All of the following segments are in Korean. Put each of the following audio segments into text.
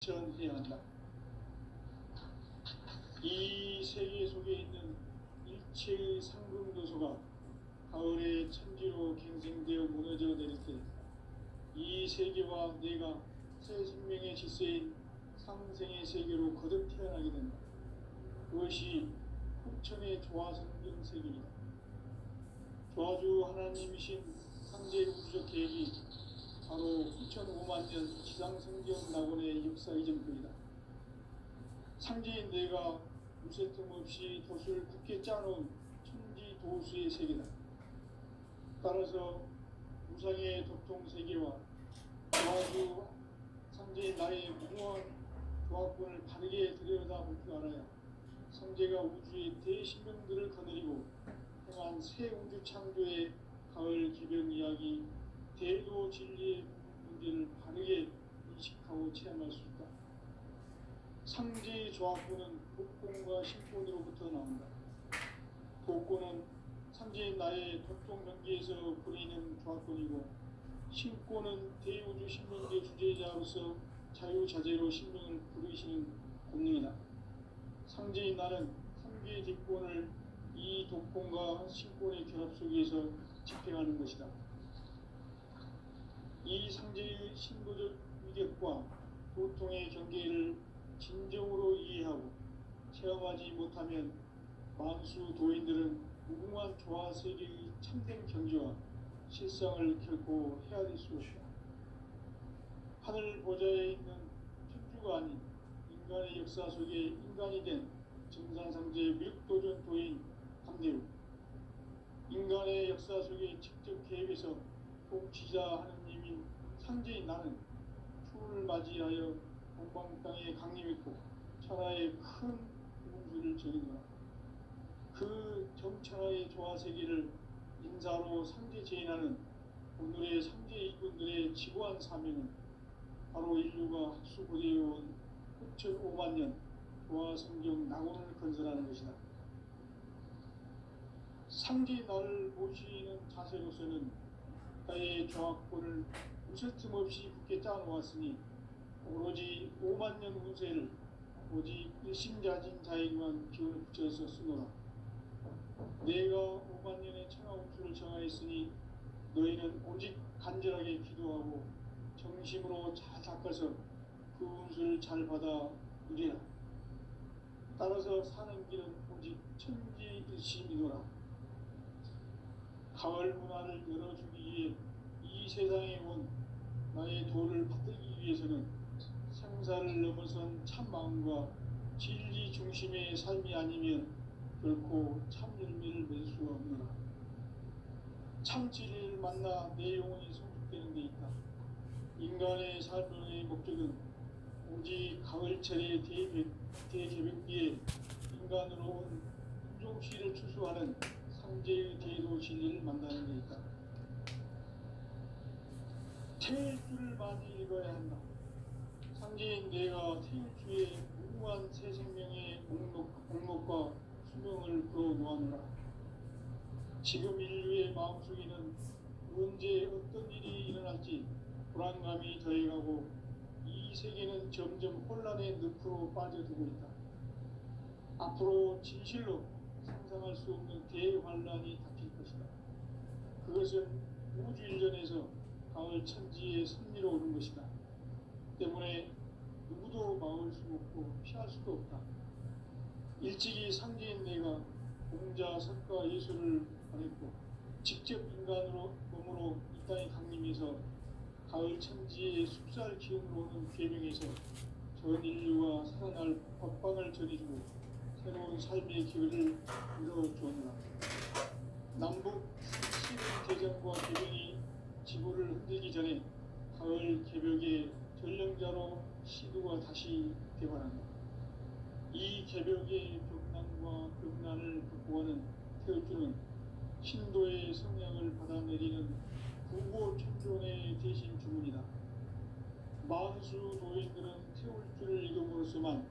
실천해야 한다. 이 세계 속에 있는 일체의 상금도소가 가을의 천지로 갱생되어 무너져 내릴 때 이 세계와 내가 새 생명의 질서인 상생의 세계로 거듭 태어나게 된다. 그것이 풍천의 조화성경 세계이다. 조화주 하나님이신 상제 우주적 계획이 바로 2005만 년 지상성경 낙원의 역사 이전부이다. 상제인 내가 무쇠 틈 없이 도수를 굳게 짜놓은 천지 도수의 세계다. 따라서 무상의 도통세계와 조화주 상제인 나의 무모한 조합권을 바르게 들여다볼 줄 알아야 상제가 우주의 대신명들을 거느리고 행한 새 우주 창조의 가을 기병 이야기 대도 진리의 문제를 바르게 인식하고 체험할 수 있다. 상제의 조합권은 복권과 신권으로부터 나온다. 복권은 상제인 나의 도통 경계에서 부리는 조합권이고, 신권은 대우주 신명계 주제자로서 자유자재로 신명을 부르시는 권능이다. 상제인 나는 3개의 뒷권을 이 독권과 신권의 결합 속에서 집행하는 것이다. 이 상제의 신도적 위력과 도통의 경계를 진정으로 이해하고 체험하지 못하면 만수 도인들은 무궁한 조화 세계의 참된 경지와 실상을 결코 헤아릴 수 없다. 하늘 보좌에 있는 천주가 아닌 인간의 역사 속에 인간이 된 정산상제 미륵도전 도인 함대우, 인간의 역사 속에 직접 계획해서 통치자 하느님인 상제인 나는 추운을 맞이하여 동방 땅에 강림했고 천하의 큰 우주를 정의노라. 그 정천하의 조화세계를 인사로 상제 제인하는 오늘의 상제 이군들의 지고한 사명은 바로 인류가 학수고대해온 9,500만 년 조화성경 낙원을 건설하는 것이다. 상제의 나를 모시는 자세로서는 나의 조합권을 무쇠 틈 없이 굳게 짜놓았으니 오로지 5만 년 운세를 오직 일심자진 자에게만 기운을 붙여서 쓰노라. 내가 5만 년의 천하 운수를 정하였으니 너희는 오직 간절하게 기도하고 정심으로 잘 닦아서 그 운수를 잘 받아 누리라. 따라서 사는 길은 오직 천지일심이노라. 가을 문화를 열어주기 위해 이 세상에 온 나의 도를 받들기 위해서는 생사를 넘어선 참 마음과 진리 중심의 삶이 아니면 결코 참 열매를 맺을 수가 없노라. 참 진리를 만나 내 영혼이 성숙되는 데 있다. 인간의 삶의 목적은 오직 가을철의 대개벽기에 인간으로 온 인종시를 추수하는 상제의 대도 진리를 만나는 데 있다. 태일주를 많이 읽어야 한다. 상제인 내가 태일주의 무궁한 새 생명의 목록과 수명을 풀어놓아노라. 지금 인류의 마음속에는 언제 어떤 일이 일어날지 불안감이 더해가고 이 세계는 점점 혼란의 늪으로 빠져들고 있다. 앞으로 진실로 상상할 수 없는 대환란이 닥칠 것이다. 그것은 우주 일전에서 가을 천지의 섭리로 오는 것이다. 때문에 누구도 막을 수 없고 피할 수도 없다. 일찍이 상제인 내가 공자, 석가, 예수를 보냈고 직접 인간으로 몸으로 이 땅에 강림해서 가을 천지의 숲살 기운으로 오는 계명에서 전 인류가 살아날 법방을 전해주고 새로운 삶의 기회를 이뤄주었노라. 남북 신대전과 개변이 지구를 흔들기 전에 가을 개벽의 전령자로 시도가 다시 되관한다. 이 개벽의 벽난과 벽난을 극복하는 태울주는 신도의 성량을 받아내리는 구고천존의 대신 주문이다. 만수 도인들은 태울주를 읽음으로써만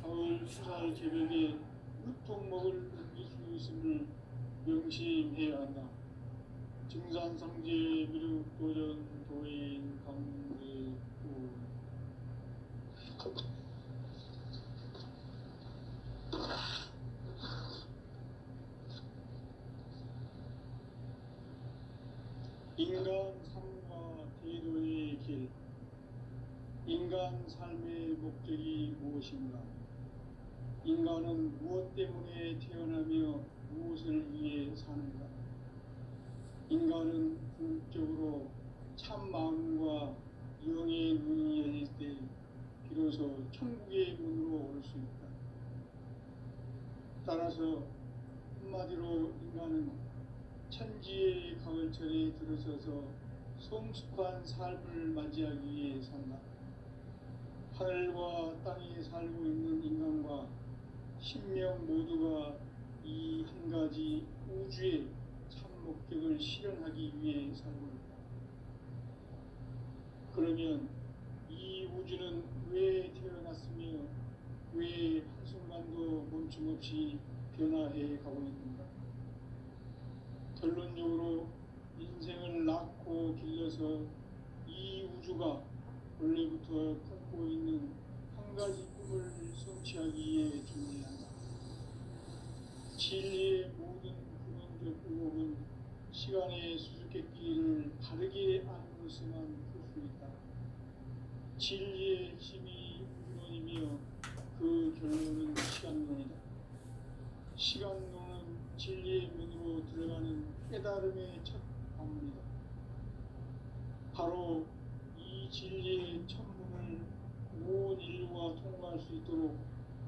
가을 수살 개벽의 유통목을 넘길 수 있음을 명심해야 한다. 증산상제 미륵도전 도인 강대구 인간 삶과 대도의 길. 인간 삶의 목적이 무엇인가? 인간은 무엇 때문에 태어나며 무엇을 위해 사는가? 인간은 궁극적으로 참 마음과 영의 눈이 열릴 때 비로소 천국의 문으로 올 수 있다. 따라서 한마디로 인간은 천지의 가을철에 들어서서 성숙한 삶을 맞이하기 위해 산다. 하늘과 땅에 살고 있는 인간과 신명 모두가 이 한 가지 우주의 참 목적을 실현하기 위해 살고 있다. 그러면 이 우주는 왜 태어났으며 왜 한순간도 멈춤 없이 변화해 가고 있는가? 결론적으로 인생을 낳고 길러서 이 우주가 원래부터 꿈꾸고 있는 한 가지 꿈을 성취하기 위해 존재한다. 진리의 모든 근원적 의혹은 시간의 수수께끼를 바르게 안으로서만 풀 수 있다. 진리의 핵심이 우주론이며 그 결론은 시간론이다. 시간론은 진리의 문으로 들어가는 깨달음의 첫 방문이다. 바로 이 진리의 첫 문을 온 인류가 통과할 수 있도록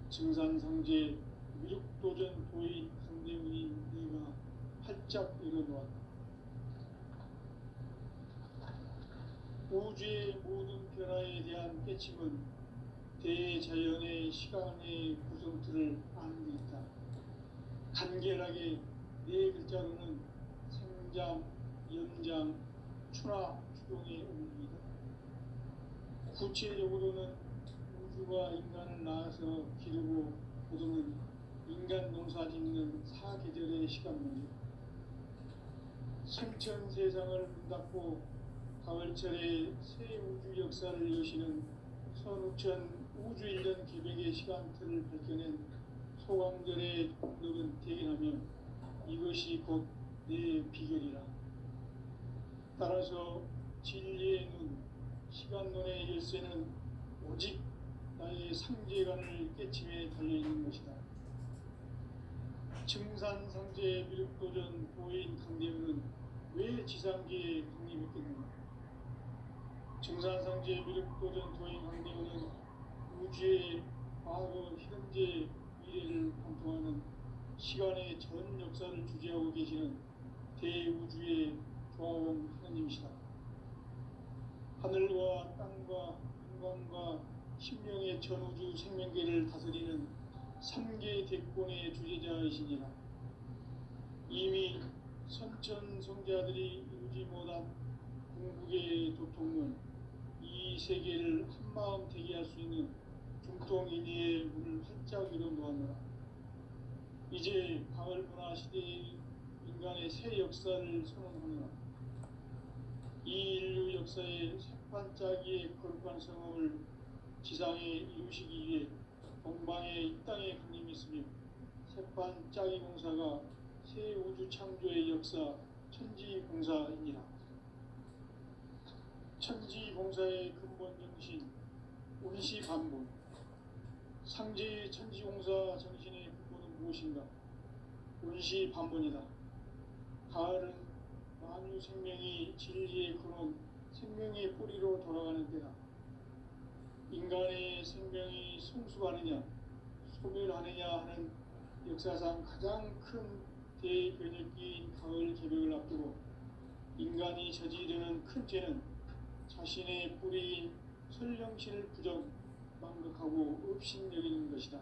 증산상제 미륵도전 도인 강대훈이 네가 활짝 열어놓았다. 우주의 모든 변화에 대한 깨침은 대자연의 시간의 구성틀을 아는 데 있다. 간결하게 네 글자로는 생장, 연장, 추나 추동의 의미이다. 구체적으로는 우주가 인간을 낳아서 기르고 거두는 인간 농사 짓는 사계절의 시간 문제. 생천 세상을 문 닫고 가을철에 새 우주 역사를 여시는 선우천 우주 1년 기백의 시간틀을 밝혀낸 소강절의 공덕은 대견하며 이것이 곧 내 비결이라. 따라서 진리의 눈, 시간론의 열쇠는 오직 나의 상제관을 깨침에 달려있는 것이다. 증산상제 미륵도전 도인 강대훈은 왜 지상계에 강림했겠는가? 증산상제 미륵도전 도인 강대훈은 우주의 과거, 현재, 미래를 관통하는 시간의 전 역사를 주재하고 계시는 대우주의 조화원 하나님이시다. 하늘과 땅과 인간과 신명의 전우주 생명계를 다스리는 3계 대권의 주재자이시니라. 이미 선천성자들이 이루지 못한 궁극의 도통문, 이 세계를 한마음 되게 할 수 있는 중통인의의 문을 활짝 열어놓았노라. 이제 가을 문화 시대의 인간의 새 역사를 선언하노라. 이 인류 역사의 새반짝이의 거룩한 성험을 지상에 이루시기 위해 동방에 이 땅에 강림했으며 새반짝이 공사가 새 우주 창조의 역사 천지공사이니라. 천지공사의 근본 정신 운시반본. 상제의 천지공사 정신의 근본은 무엇인가? 운시반본이다. 가을은 만유 생명이 진리의 근원, 생명의 뿌리로 돌아가는 때다. 인간의 생명이 성숙하느냐, 소멸하느냐 하는 역사상 가장 큰 대변혁기인 가을 개벽을 앞두고 인간이 저지르는 큰 죄는 자신의 뿌리인 설령신을 부정, 망덕하고 업신여기는 것이다.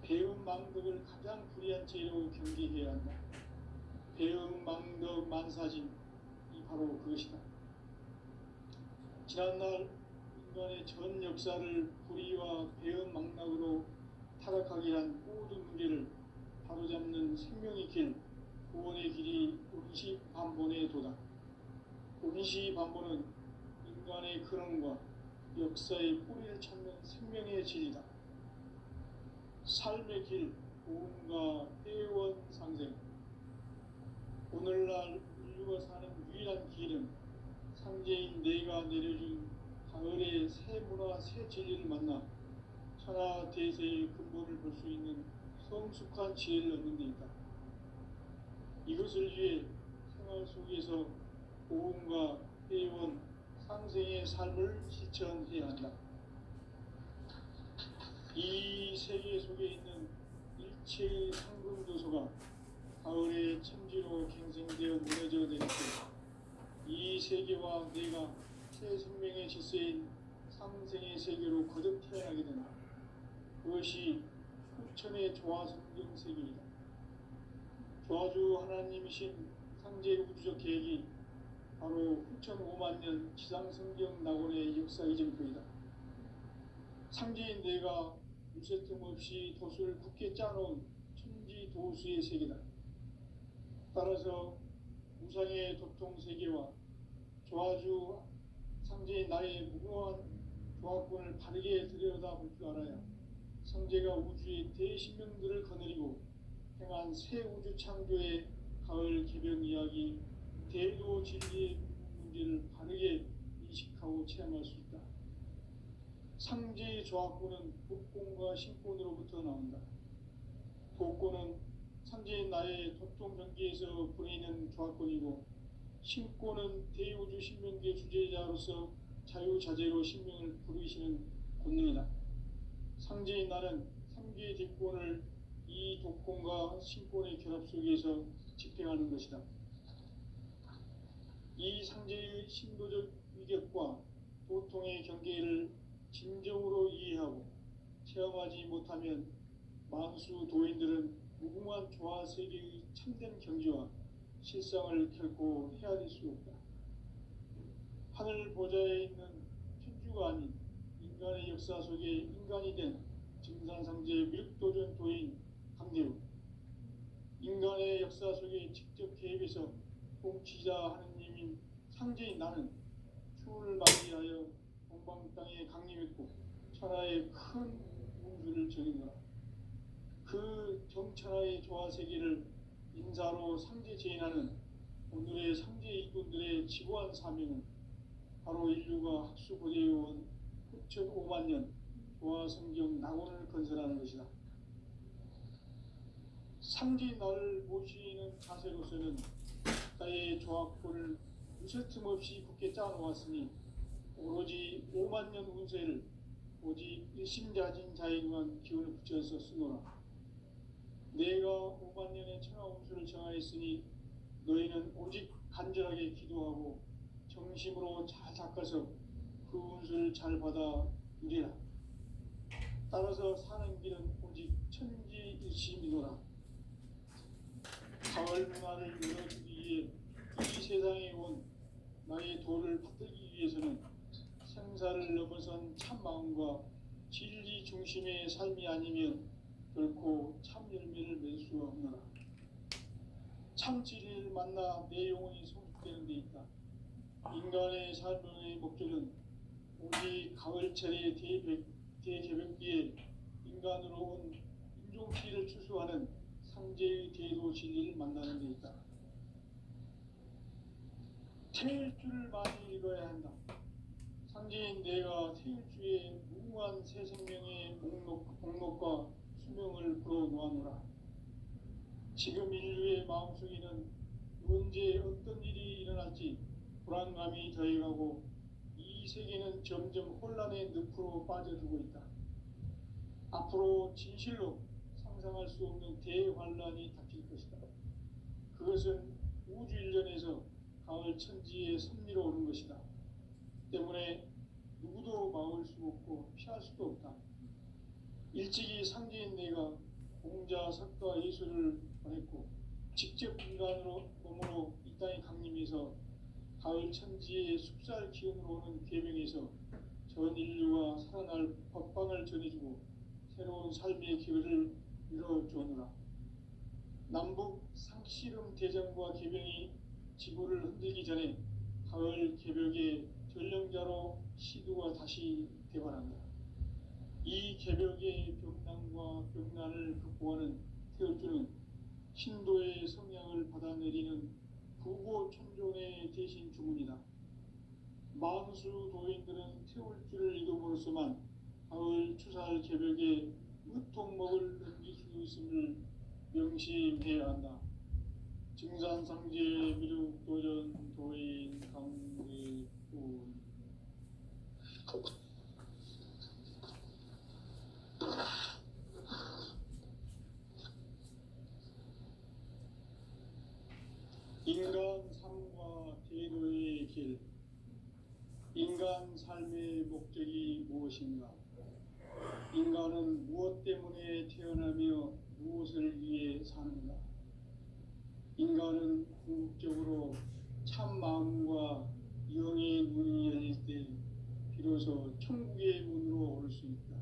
배움 망덕을 가장 불의한 죄로 경계해야 한다. 배움 망덕 만사진, 이 바로 그것이다. 지난날 인간의 전 역사를 불의와 배움 망락으로 타락하게 한 모든 문제를 바로잡는 생명의 길, 구원의 길이 운시반본의 도다. 운시반본은 인간의 근원과 역사의 뿌리를 찾는 생명의 질이다. 삶의 길, 고음과 회원 상생. 오늘날 인류가 사는 유일한 길은 상제인 내가 내려준 가을의 새 문화, 새 진리를 만나 천하 대세의 근본을 볼 수 있는 성숙한 지혜를 얻는 데 있다. 이것을 위해 생활 속에서 고음과 회원 상생의 삶을 실천해야 한다. 이 세계 속에 있는 일체의 상금 요소가 가을의 천지로 갱생되어 무너져 내릴 때 이 세계와 내가 새 생명의 질서인 상생의 세계로 거듭 태어나게 된다. 그것이 후천의 조화성경 세계이다. 조화주 하나님이신 상제 우주적 계획이 바로 후천 5만 년 지상성경 낙원의 역사 이정표이다. 상제인 내가 유세틈 없이 도수를 굳게 짜놓은 천지 도수의 세계다. 따라서 우상의 도통 세계와 조화주 상제인 나의 무궁한 조합권을 바르게 들여다볼 줄 알아야 성제가 우주의 대신명들을 거느리고 행한 새 우주 창조의 가을 개변 이야기, 대도 진리의 문제를 바르게 인식하고 체험할 수 있다. 상제의 조합권은 복권과 신권으로부터 나온다. 복권은 상제인 나의 도통 경계에서 보내는 조합권이고, 신권은 대우주 신명계 주제자로서 자유자재로 신명을 부르시는 권능이다. 상제인 나는 3개의 직권을 이 독권과 신권의 결합 속에서 집행하는 것이다. 이 상제의 신도적 위격과 도통의 경계를 진정으로 이해하고 체험하지 못하면 만수 도인들은 무궁한 조화세계의 참된 경지와 실상을 결코 헤아릴 수 없다. 하늘 보좌에 있는 천주가 아닌 인간의 역사 속에 인간이 된 증산상제의 밀도전 도인 강대우, 인간의 역사 속에 직접 개입해서 통치자 하느님인 상제인 나는 추운을 맞이하여 동방 땅에 강림했고 천하의 큰 우주를 정의노라. 그 정천하의 조화세계를 인사로 상제 제인하는 오늘의 상제 이꾼들의 지고한 사명은 바로 인류가 학수고대해온 후천 5만 년 조화성경 낙원을 건설하는 것이다. 상제인 나를 모시는 자세로서는 나의 조합권을 유세틈 없이 굳게 짜놓았으니 오로지 5만 년 운세를 오직 일심자진 자에게만 기운을 붙여서 쓰노라. 내가 5만 년의 천하 운수를 정하였으니 너희는 오직 간절하게 기도하고 정심으로 잘 닦아서 그 운수를 잘 받아 누리라. 따라서 사는 길은 오직 천지일심이노라. 가을 문화를 열어주기 위해 이 세상에 온 나의 도를 받들기 위해서는 생사를 넘어선 참 마음과 진리 중심의 삶이 아니면 결코 참 열매를 맺을 수가 없노라. 참 진리를 만나 내 영혼이 성숙되는 데 있다. 인간의 삶의 목적은 오직 가을철의 대개벽기에 인간으로 온 인종피를 추수하는 상제의 대도 진리를 만나는 데 있다. 태일주를 많이 읽어야 한다. 상제인 내가 태일주의 무궁한 새 생명의 목록과 수명을 불어놓아노라. 지금 인류의 마음속에는 언제 어떤 일이 일어날지 불안감이 더해가고 이 세계는 점점 혼란의 늪으로 빠져들고 있다. 앞으로 진실로 상상할 수 없는 대환란이 닥칠 것이다. 그것은 우주 일련에서 가을 천지의 섭리로 오는 것이다. 때문에 누구도 막을 수 없고 피할 수도 없다. 일찍이 상제인 내가 공자, 석가, 예수를 보냈고 직접 인간으로 몸으로 이 땅에 강림해서 가을 천지의 숲살 기운으로 오는 계명에서 전 인류가 살아날 법방을 전해주고 새로운 삶의 기회를 열어주었노라. 남북 상씨름 대전과 계명이 지구를 흔들기 전에 가을 개벽의 전령자로 시도가 다시 되관한다. 이 개벽의 벽난과 벽난을 극복하는 태울주는 신도의 성향을 받아내리는 부고천존의 대신 주문이다. 만수 도인들은 태울주를 이름으로서만 가을 추살 개벽에 무통목을 넘길 수 있음을 명심해야 한다. 증산상제 미륵도전 도인 강대군. 인간 삶과 대도의 길. 인간 삶의 목적이 무엇인가? 인간은 무엇 때문에 태어나며 무엇을 위해 사는가? 인간은 궁극적으로 참 마음과 영의 문이 열릴 때 비로소 천국의 문으로 올 수 있다.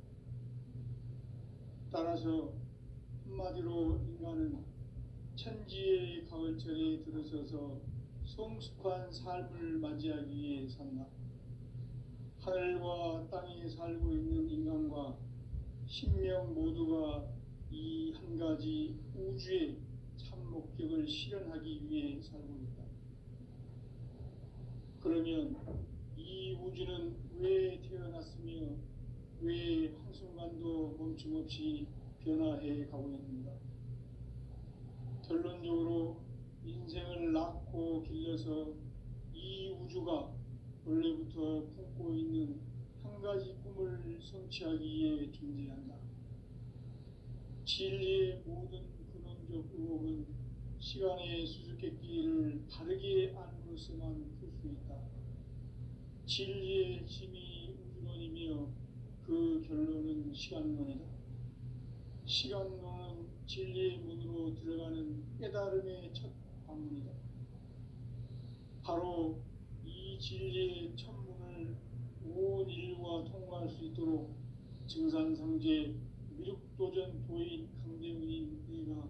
따라서 한마디로 인간은 천지의 가을철에 들어서서 성숙한 삶을 맞이하기 위해 산다. 하늘과 땅에 살고 있는 인간과 신명 모두가 이 한 가지 우주의 참 목적을 실현하기 위해 살고 있다. 그러면 이 우주는 왜 태어났으며 왜 한순간도 멈춤없이 변화해 가고 있는가? 결론적으로 인생을 낳고 길러서 이 우주가 원래부터 품고 있는 한 가지 꿈을 성취하기 위해 존재한다. 진리의 모든 근원적 의혹은 시간의 수수께끼를 바르게 안으로서만 풀 수 있다. 진리의 핵심이 우주론이며 그 결론은 시간론이다. 시간론은 진리의 문으로 들어가는 깨달음의 첫 방문이다. 바로 이 진리의 첫 문을 온 인류가 통과할 수 있도록 증산상제 미륵도전 도인 강대훈인 네가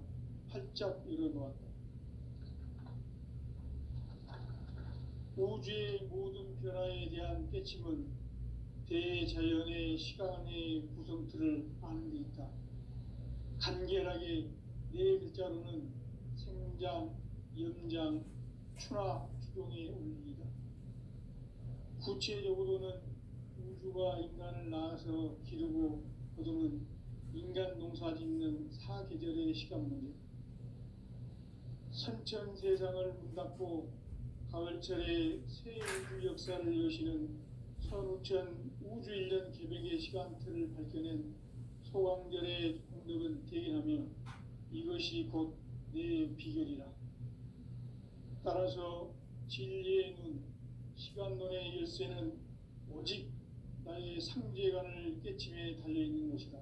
활짝 열어놓았다. 우주의 모든 변화에 대한 깨침은 대자연의 시간의 구성틀을 아는 데 있다. 간결하게 네 글자로는 생장, 염장, 추나 추동의 원리이다. 구체적으로는 우주가 인간을 낳아서 기르고 거두는 인간 농사 짓는 사계절의 시간 문제. 선천 세상을 문닫고 가을철에 새 우주 역사를 여시는 선우천 우주 1년 개벽의 시간틀을 밝혀낸 소강절의 공덕은 대견하며 이것이 곧 내 비결이라. 따라서 진리의 눈, 시간론의 열쇠는 오직 나의 상제관을 깨침에 달려있는 것이다.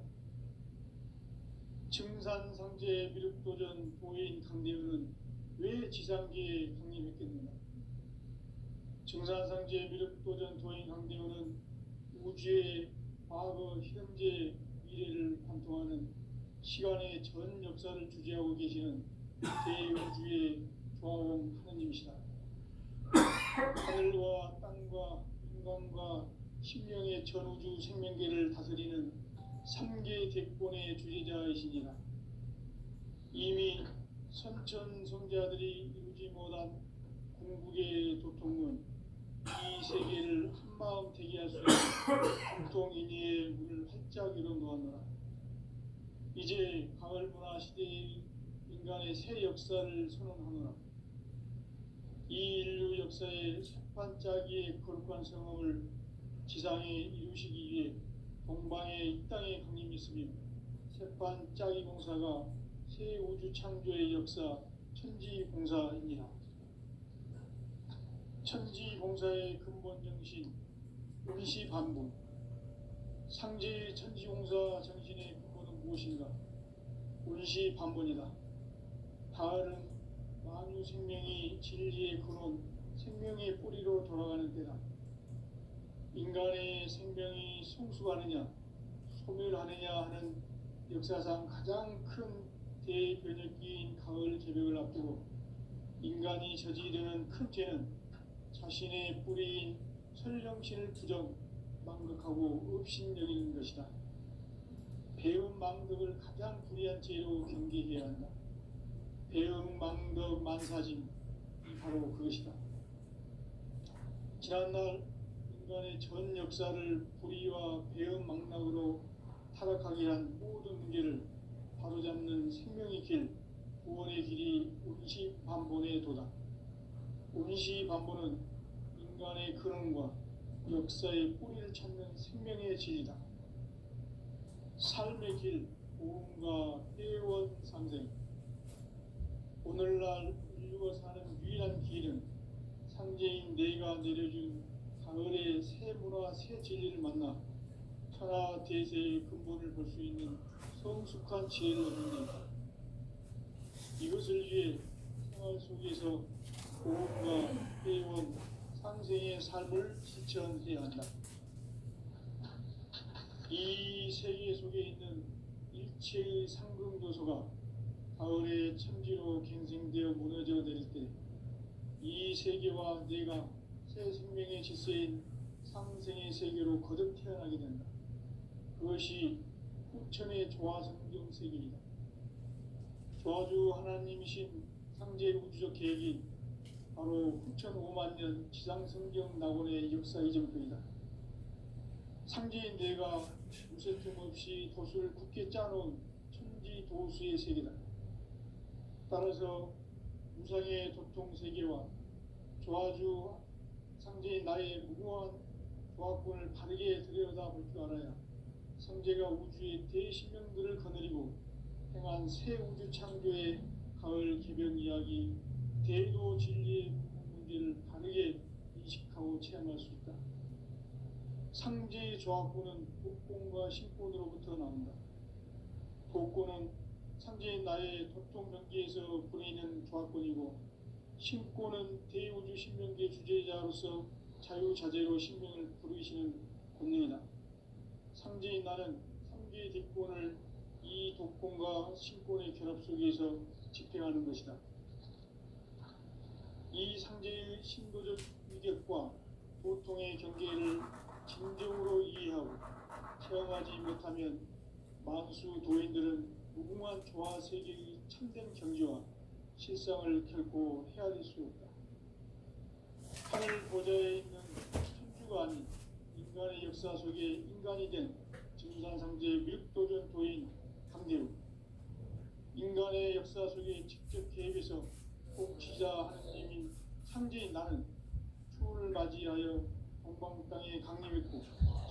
증산상제 미륵도전 도인 강대훈은 왜 지상계에 강림했겠는가? 증산상제 미륵도전 도인 강대훈은 우주의 과거, 현재, 미래를 관통하는 시간의 전 역사를 주재하고 계시는 대우주의 조화원 하느님이시다. 하늘과 땅과 인간과 신명의 전우주 생명계를 다스리는 3계 대권의 주제자이시니라. 이미 선천성자들이 이루지 못한 궁극의 도통은 이 세계를 한마음 되게 할 수 있는 공통인의의 문을 활짝 열어놓았노라. 이제 가을 문화 시대의 인간의 새 역사를 선언하노라. 이 인류 역사의 새반짝이의 거룩한 성험을 지상에 이루시기 위해 동방의 이 땅에 강림했으며 새반짝이 공사가 새 우주 창조의 역사 천지공사입니다. 천지공사의 근본 정신 운시반분. 상제 천지공사 정신의 근본은 무엇인가? 운시반분이다. 가을은 만유 생명이 진리의 근원, 생명의 뿌리로 돌아가는 때다. 인간의 생명이 성숙하느냐, 소멸하느냐 하는 역사상 가장 큰 대변혁기인 가을 개벽을 앞두고 인간이 저지르는 큰 죄는 자신의 뿌리인 설령신을 부정, 망극하고 업신여기는 것이다. 배음 망덕을 가장 불의한 죄로 경계해야 한다. 배음 망덕 만사짐이 바로 그것이다. 지난날 인간의 전 역사를 불의와 배음 망락으로 타락하게 한 모든 문제를 바로잡는 생명의 길, 구원의 길이 운시반본의 도다. 운시반본은 인간의 근원과 역사의 뿌리를 찾는 생명의 진리다. 삶의 길, 고음과 회원 상생. 오늘날 인류가 사는 유일한 길은 상제인 내가 내려준 가을의 새 문화, 새 진리를 만나 천하 대세의 근본을 볼 수 있는 성숙한 지혜를 얻는 일이다. 이것을 위해 생활 속에서 고음과 회원, 상생의 삶을 실천해야 한다. 이 세계 속에 있는 일체의 상금도서가 가을의 천지로 갱생되어 무너져 내릴 때 이 세계와 내가 새 생명의 질서인 상생의 세계로 거듭 태어나게 된다. 그것이 후천의 조화성경 세계이다. 조화주 하나님이신 상제 우주적 계획이 바로 후천 5만 년 지상성경 낙원의 역사 이전표이다. 상제인 내가 무쇠틈 없이 도수를 굳게 짜놓은 천지 도수의 세계다. 따라서 무상의 도통 세계와 조화주 상제인 나의 무궁한 조화권을 바르게 들여다볼 줄 알아야 성제가 우주의 대신명들을 거느리고 행한 새 우주 창조의 가을 개변 이야기, 대도 진리의 문제를 바르게 인식하고 체험할 수 있다. 상제의 조화권은 복권과 신권으로부터 나온다. 복권은 상제인 나의 도통 경계에서 부리는 조화권이고, 신권은 대우주 신명계 주제자로서 자유자재로 신명을 부르시는 권능이다. 상제인 나는 3개의 뒷권을 이 독권과 신권의 결합 속에서 집행하는 것이다. 이 상제의 신도적 위격과 도통의 경계를 진정으로 이해하고 체험하지 못하면 만수 도인들은 무궁한 조화 세계의 참된 경지와 실상을 결코 헤아릴 수 없다. 하늘 보좌에 있는 천주가 아닌 인간의 역사 속에 인간이 된 증산상제 밀도전 도인 강대우, 인간의 역사 속에 직접 개입해서 공치자 하느님인 상제인 나는 추를 맞이하여 동방 땅에 강림했고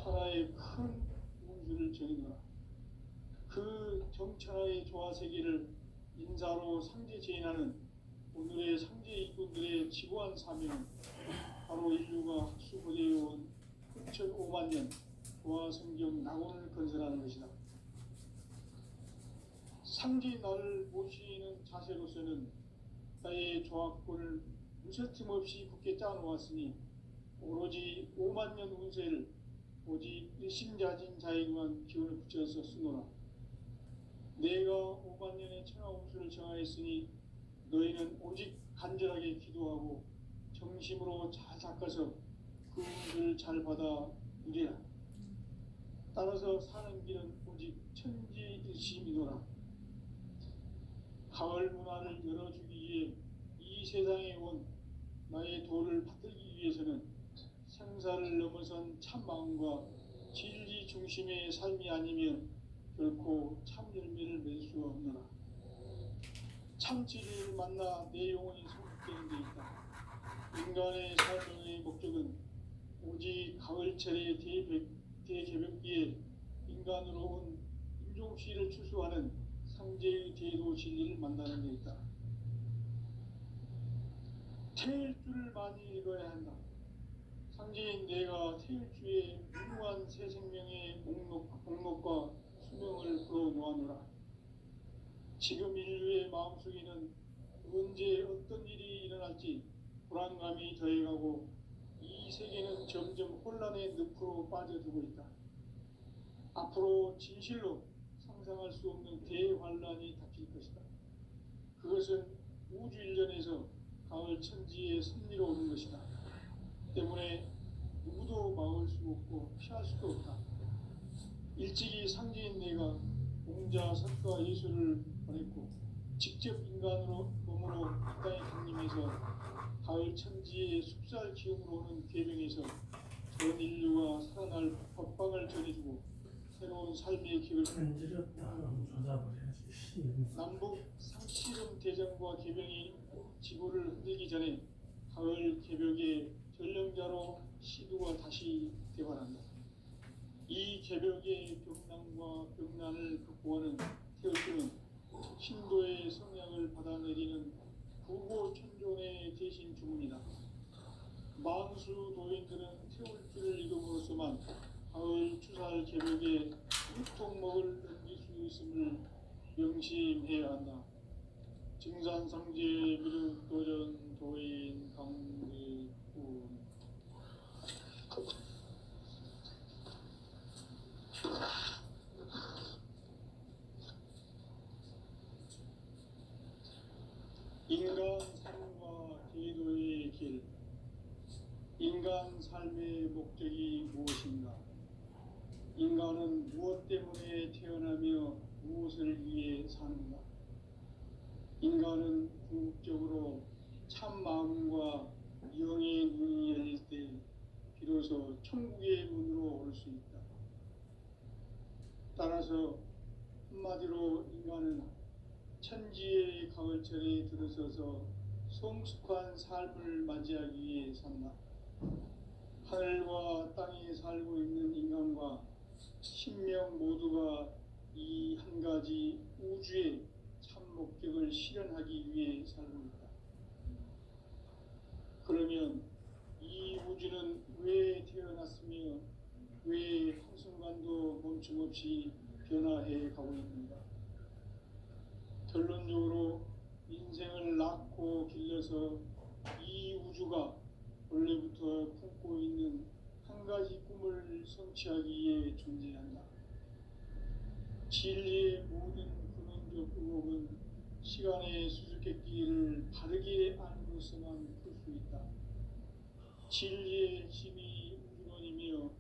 천하의 큰 운수를 정의노라. 그 정천하의 조화 세계를 인사로 상제 제인하는 오늘의 상제 일꾼들의 지고한 사명은 바로 인류가 학수고대해온 9,500만 년 조화 성경 낙원을 건설하는 것이다. 상제인 나를 모시는 자세로서는 나의 조화권을 무쇠틈 없이 굳게 짜놓았으니 오로지 5만 년 운세를 오직 일심자진 자에게만 기운을 붙여서 쓰노라. 내가 5만 년의 천하 운수를 정하였으니 너희는 오직 간절하게 기도하고 정심으로 잘 닦아서 그 운수를 잘 받아 누리라. 따라서 사는 길은 오직 천지일심이노라. 가을 문화를 열어주기 위해 이 세상에 온 나의 도를 받들기 위해서는 생사를 넘어선 참마음과 진리 중심의 삶이 아니면 결코 참 열매를 맺을 수 없노라. 참 진리를 만나 내 영혼이 성숙되는 데 있다. 인간의 삶의 목적은 오직 가을철의 대개벽기에 인간으로 온 인종시를 추수하는 상제의 대도 진리를 만나는 데 있다. 태일주를 많이 읽어야 한다. 상제인 내가 태일주의 무궁한 새 생명의 목록과 수명을 풀어놓아노라. 지금 인류의 마음속에는 언제 어떤 일이 일어날지 불안감이 더해가고 이 세계는 점점 혼란의 늪으로 빠져들고 있다. 앞으로 진실로 상상할 수 없는 대환란이 닥칠 것이다. 그것은 우주 일전에서 가을 천지의 섭리로 오는 것이다. 때문에 누구도 막을 수 없고 피할 수도 없다. 일찍이 상제인 내가 공자, 석가, 예수를 보냈고 직접 인간으로 몸으로 이 땅에 강림해서 가을 천지의 숲살 기운으로 오는 괴명에서 전 인류가 살아날 법방을 전해주고 새로운 삶의 길을 남북 상씨름 대전과 개병이 지구를 흔들기 전에 가을 개벽의 전령자로 시두가 다시 개발한다. 이 개벽의 병난과 병난을 극복하는 태울주는 신도의 성약을 받아내리는 부고천존의 대신 주문이다. 망수 도인들은 태울주를 이름으로서만 가을 추살 개벽에 육통목을 넘길 수 있음을 명심해야 한다. 증산상제 미륵도전 도인 강대군 인간 삶과 제도의 길. 인간 삶의 목적이 무엇인가? 인간은 무엇 때문에 태어나며 무엇을 위해 사는가? 인간은 궁극적으로 참 마음과 영의 눈이 열릴 때 비로소 천국의 문으로 올 수 있다. 따라서 한마디로 인간은 천지의 가을철에 들어서서 성숙한 삶을 맞이하기 위해 산다. 하늘과 땅에 살고 있는 인간과 신명 모두가 이 한 가지 우주의 참 목적을 실현하기 위해 살고 있다. 그러면 이 우주는 왜 태어났으며 왜 한순간도 멈춤없이 변화해 가고 있는가? 결론적으로 인생을 낳고 길러서 이 우주가 원래부터 품고 있는 한 가지 꿈을 성취하기 위해 존재한다. 진리의 모든 근원적 의혹은 시간의 수수께끼를 바르게 안으로서만 풀 수 있다. 진리의 핵심이 우주론이며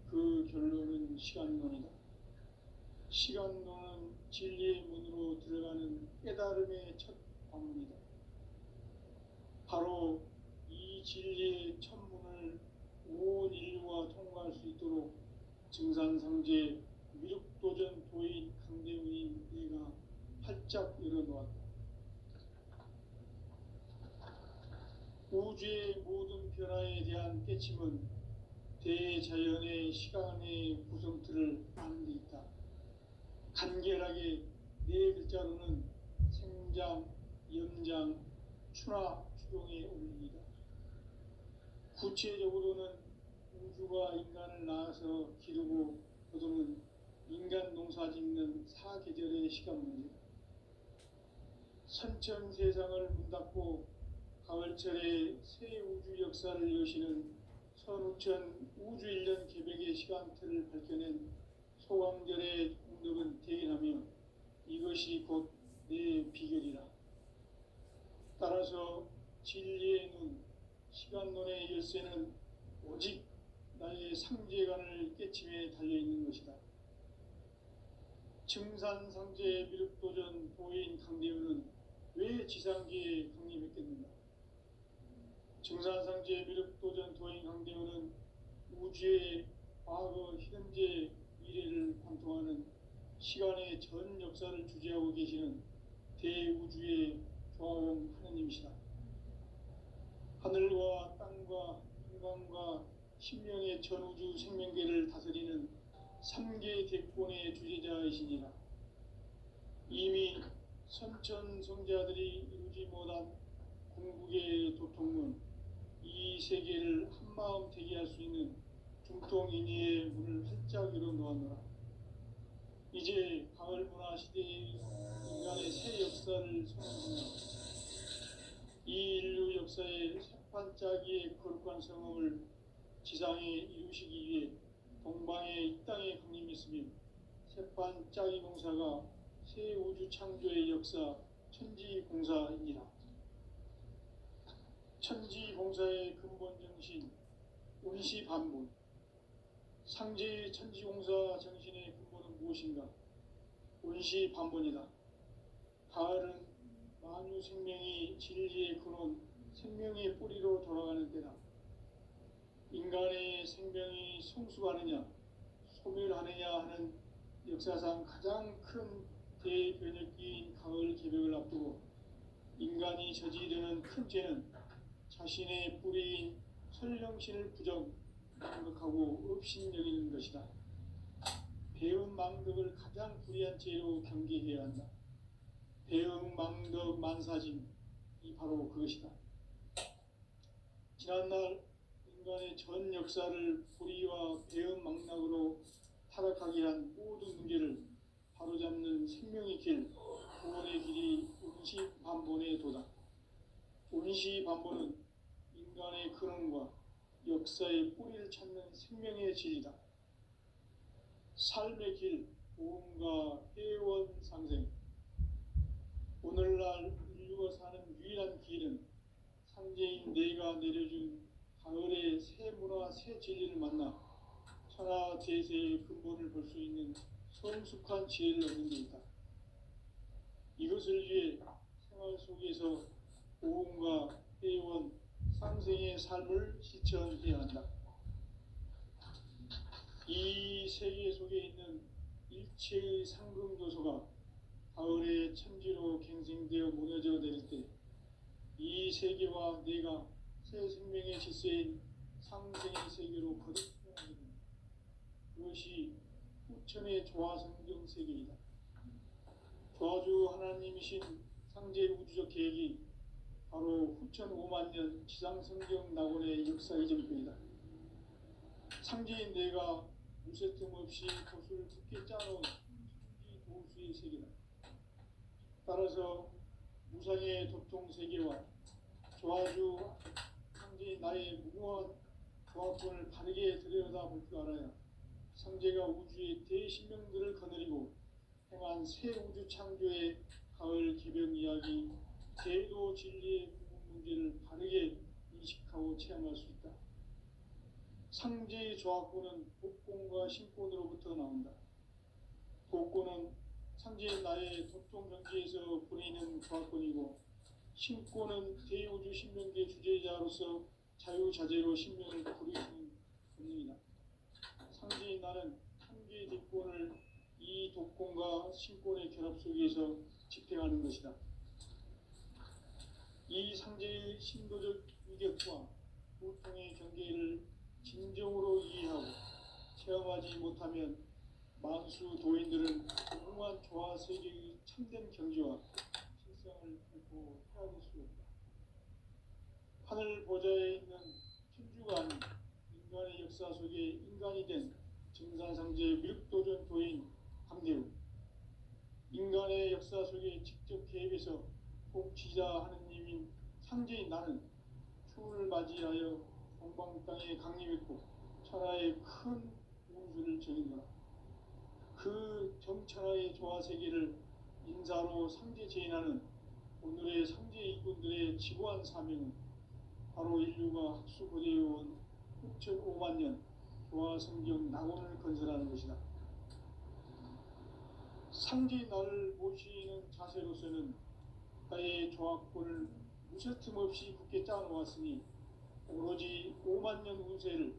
그 결론은 시간론이다. 시간론은 진리의 문으로 들어가는 깨달음의 첫 관문이다. 바로 이 진리의 첫 문을 온 인류가 통과할 수 있도록 증산상제 미륵도전 도인 강대훈인 내가 활짝 열어놓았다. 우주의 모든 변화에 대한 깨침은 대자연의 시간의 구성틀을 아는 데 있다. 간결하게 네 글자로는 생장, 연장, 추나 추동의 원리이다. 구체적으로는 우주가 인간을 낳아서 기르고 거두는 인간 농사 짓는 사계절의 시간 문제. 선천 세상을 문 닫고 가을철에 새 우주 역사를 여시는 선우천 우주 1년 개벽의 시간틀을 밝혀낸 소강절의 공덕은 대인하며 이것이 곧 내 비결이라. 따라서 진리의 눈, 시간론의 열쇠는 오직 나의 상제관을 깨침에 달려있는 것이다. 증산상제 미륵도전 도인 강대훈은 왜 지상계에 강림했겠는가? 증산상제 미륵도전 도인 강대훈은 우주의 과거, 현재, 미래를 관통하는 시간의 전 역사를 주재하고 계시는 대우주의 조화원 하느님이시다. 하늘과 땅과 인간과 신명의 전우주 생명계를 다스리는 3계 대권의 주제자이시니라. 이미 선천 성자들이 이루지 못한 궁극의 도통문, 이 세계를 한마음 되게 할 수 있는 중통인의의 문을 활짝 열어놓았노라. 이제 가을 문화 시대의 인간의 새 역사를 선언합니다. 이 인류 역사의 새판짜기의 거룩한 성험을 지상에 이루시기 위해 동방의 이 땅에 강림했으며 새판짜기 공사가 새 우주 창조의 역사 천지공사이니라. 천지공사의 근본 정신, 운시 반본. 상제의 천지공사 정신의 근본은 무엇인가? 운시 반본이다. 가을은 만유 생명이 진리의 근원, 생명의 뿌리로 돌아가는 때다. 인간의 생명이 성숙하느냐, 소멸하느냐 하는 역사상 가장 큰 대변혁기인 가을 개벽을 앞두고 인간이 저지르는 큰 죄는 자신의 뿌리인 설령신을 망각하고 업신여기는 것이다. 배음 망덕을 가장 불의한 죄로 경계해야 한다. 배음 망덕 만사짐이 바로 그것이다. 지난날 인간의 전 역사를 불의와 배음 망락으로 타락하게 한 모든 문제를 바로잡는 생명의 길, 구원의 길이 운시반본의 도다. 운시반본은 인간의 근원과 역사의 뿌리를 찾는 생명의 질이다. 삶의 길, 보험과 회원 상생. 오늘날 인류가 사는 유일한 길은 상제인 내가 내려준 가을의 새 문화, 새 진리를 만나 천하 대세의 근본을 볼 수 있는 성숙한 지혜를 얻는 데 있다. 이것을 위해 생활 속에서 보험과 회원, 상생의 삶을 실천해야 한다. 이 세계 속에 있는 일체의 상금 요소가 가을의 천지로 갱생되어 무너져 내릴 때 이 세계와 내가 새 생명의 질서인 상생의 세계로 거듭 태어나게 된다. 그것이 후천의 조화성경 세계이다. 조화주 하나님이신 상제 우주적 계획이 바로 후천 5만 년 지상성경 낙원의 역사 이전편이다. 상제인 내가 무쇠틈 없이 도수를 굳게 짜놓은 천지 도수의 세계다. 따라서 무상의 도통 세계와 조화주 상제인 나의 무궁한 조화권을 바르게 들여다볼 줄 알아야 상제가 우주의 대신명들을 거느리고 행한 새 우주 창조의 가을 개벽 이야기, 제도 진리의 구분 문제를 바르게 인식하고 체험할 수 있다. 상제의 조화권은 복권과 신권으로부터 나온다. 복권은 상제의 나의 도통 경지에서 보내는 조화권이고, 신권은 대우주 신명계 주제자로서 자유자재로 신명을 부르시는 권능이다. 상제의 나는 한계의 대권을 이 독권과 신권의 결합 속에서 집행하는 것이다. 이 상제의 신도적 위력과 고통의 경계를 진정으로 이해하고 체험하지 못하면 만수 도인들은 무궁한 조화 세계의 참된 경지와 실상을 결코 헤아릴 수 없다. 하늘 보좌에 있는 천주가 아닌 인간의 역사 속에 인간이 된 증산상제 밀도전 도인 강대우, 인간의 역사 속에 직접 개입해서 복지자 하느님인 상제인 나는 추운을 맞이하여 동방 땅에 강림했고 천하의 큰 운수를 정인노라. 그 정천하의 조화 세계를 인사로 상제 제인하는 오늘의 상제 일꾼들의 지고한 사명은 바로 인류가 학수고대해온 6,5만 년 조화 성경 낙원을 건설하는 것이다. 상제의 나를 모시는 자세로서는 나의 조화권을 무쇠틈 없이 굳게 짜놓았으니 오로지 5만 년 운세를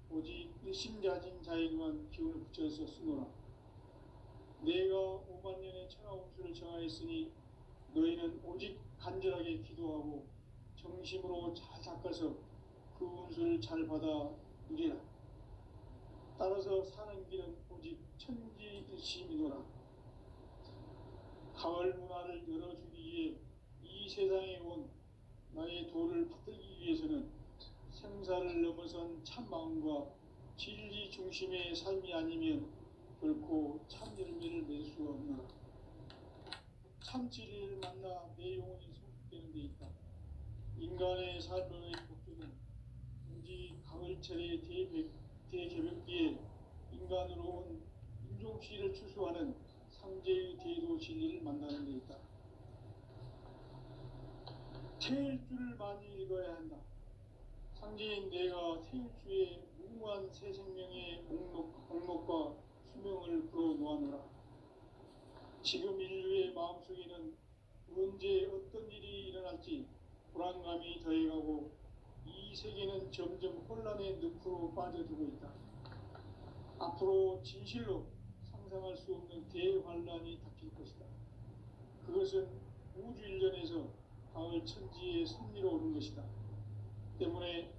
오직 일심자진 자에게만 기운을 붙여서 쓰노라. 내가 5만 년의 천하 운수를 정하였으니 너희는 오직 간절하게 기도하고 정심으로 잘 닦아서 그 운수를 잘 받아 누리라. 따라서 사는 길은 오직 천지일심이노라. 가을 문화를 열어주기 위해 이 세상에 온 나의 도를 받들기 위해서는 생사를 넘어선 참 마음과 진리 중심의 삶이 아니면 결코 참 열매를 낼 수가 없노라. 참 진리를 만나 내 영혼이 성숙되는 데 있다. 인간의 삶의 목표는 오직 가을철의 대개벽기에 인간으로 온 인종시를 추수하는 상제의 대도 진리를 만나는 데 있다. 태일주를 많이 읽어야 한다. 상제인 내가 태일주의 무궁한 새 생명의 목록과 수명을 불어놓아노라. 지금 인류의 마음속에는 언제 어떤 일이 일어날지 불안감이 더해가고 이 세계는 점점 혼란의 늪으로 빠져들고 있다. 앞으로 진실로 상상할 수 없는 대환란이 닥칠 것이다. 그것은 우주 일련에서 가을 천지의 섭리로 오는 것이다. 때문에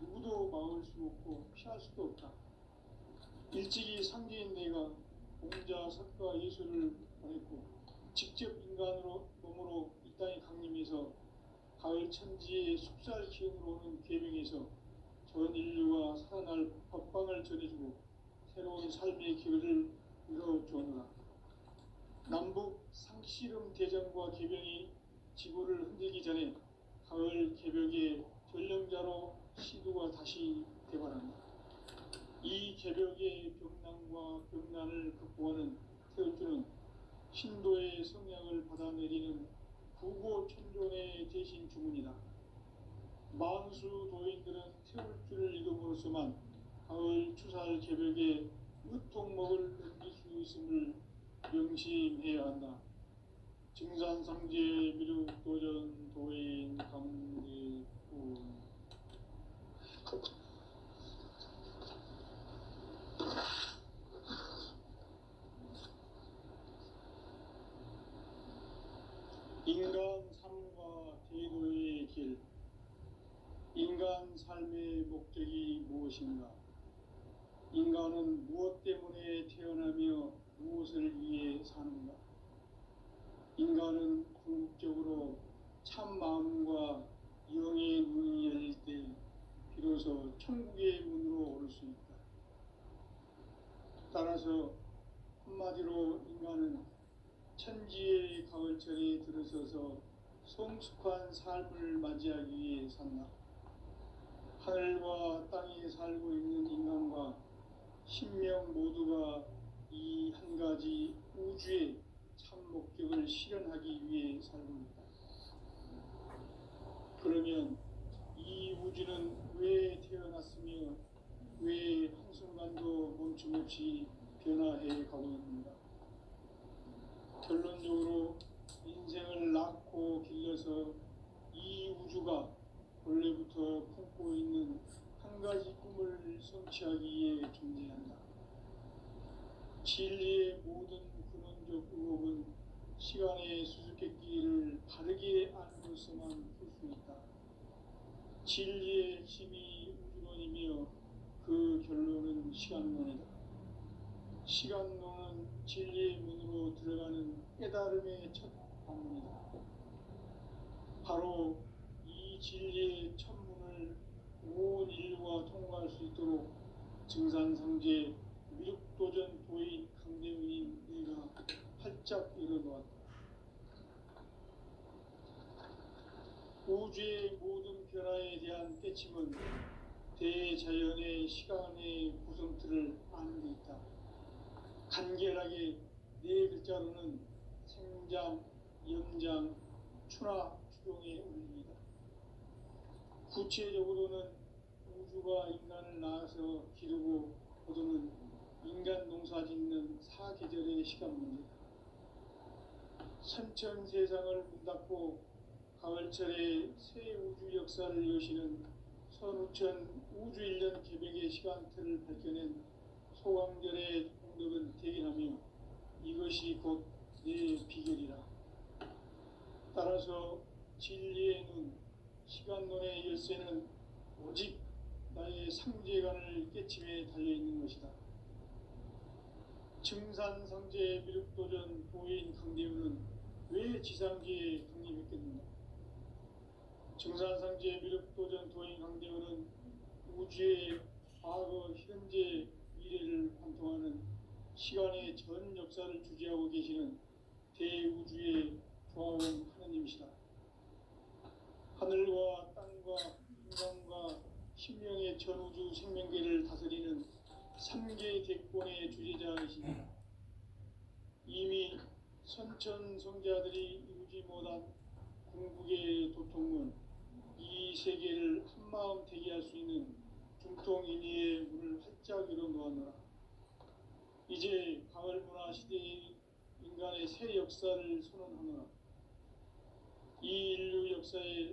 누구도 막을 수 없고 피할 수도 없다. 일찍이 상제인 내가 공자, 석가, 예수를 보냈고 직접 인간으로 몸으로 이 땅에 강림해서 가을 천지의 숙살 기운으로 오는 계명에서 전 인류가 살아날 법방을 전해주고 새로운 삶의 길을 열어주었노라. 남북 상씨름 대전과 개병이 지구를 흔들기 전에 가을 개벽의 전령자로 시두가 다시 대발한다. 이 개벽의 병난과 병난을 극복하는 태울주는 신도의 성향을 받아내리는 구고천존의 대신 주문이다. 만수 도인들은 태울주를 이름으로서만 가을 추살 개벽의 으통목을 넘길 수 있음을 명심해야 한다. 증산상제 미륵도전 도인 강대군. 인간 삶과 제도의 길. 인간 삶의 목적이 무엇인가? 인간은 무엇 때문에 태어나며 무엇을 위해 사는가? 인간은 궁극적으로 참 마음과 영의 문이 열릴 때 비로소 천국의 문으로 오를 수 있다. 따라서 한마디로 인간은 천지의 가을철에 들어서서 성숙한 삶을 맞이하기 위해 산다. 하늘과 땅에 살고 있는 인간과 신명 모두가 이 한 가지 우주의 참 목적을 실현하기 위해 살고 있다. 그러면 이 우주는 왜 태어났으며 왜 한순간도 멈춤없이 변화해 가고 있는가? 결론적으로 인생을 낳고 길러서 이 우주가 원래부터 품고 있는 한 가지 꿈을 성취하기 위해 존재한다. 진리의 모든 근원적 의혹은 시간의 수수께끼를 바르게 알고서만 풀 수 있다. 진리의 핵심이 우주론이며 그 결론은 시간론이다. 시간론은 진리의 문으로 들어가는 깨달음의 첫 방문이다. 바로 이 진리의 첫 문을 온 인류가 통과할 수 있도록 증산상제 미륵도전 도인 강대훈인 내가 활짝 열어놓았다. 우주의 모든 변화에 대한 깨침은 대자연의 시간의 구성틀을 아는 데 있다. 간결하게 네 글자로는 생장, 염장, 추나 추종의 원리이다. 구체적으로는 우주가 인간을 낳아서 기르고 거두는 인간 농사 짓는 사계절의 시간 문제다. 선천 세상을 문 닫고 가을철에 새 우주 역사를 여시는 선우천 우주 1년 개벽의 시간틀을 밝혀낸 소강절의 공덕은 대견하며 이것이 곧 내 비결이라. 따라서 진리의 눈, 시간론의 열쇠는 오직 나의 상제관을 깨침에 달려있는 것이다. 증산상제 미륵도전 도인 강대훈은 왜 지상계에 강림했겠는가? 증산상제 미륵도전 도인 강대훈은 우주의 과거, 현재, 미래를 관통하는 시간의 전 역사를 주재하고 계시는 대우주의 조화원 하느님이시다. 하늘과 땅과 인간과 신명의 전우주 생명계를 다스리는 3개 대권의 주재자이시다. 이미 선천 성자들이 이루지 못한 궁극의 도통문, 이 세계를 한마음 되게 할 수 있는 중통인의의 문을 활짝 열어 놓았노라. 이제 가을 문화 시대의 인간의 새 역사를 선언하노라. 이 인류 역사의